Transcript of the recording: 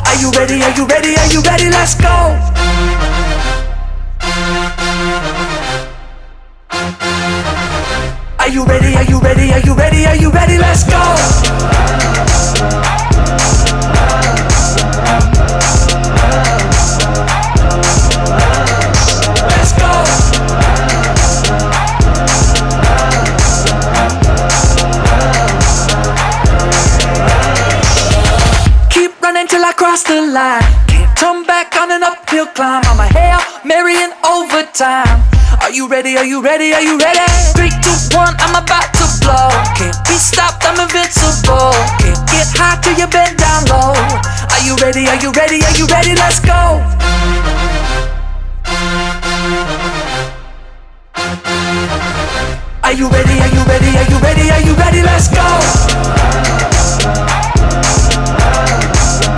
Are you ready? Are you ready? Are you ready? Let's go. Are you ready? Are you ready? Are you ready? Are you ready? Let's go. Let's go. Keep running till I cross the line. Can't turn back on an uphill climb. I'm a Hail Mary in overtime. Are you ready? Are you ready? Are you ready? 3, 2, 1, I'm about to blow. Can't be stopped, I'm invincible. Can't get high till you bend down low. Are you ready? Are you ready? Are you ready? Let's go. Are you ready? Are you ready? Are you ready? Are you ready? Let's go.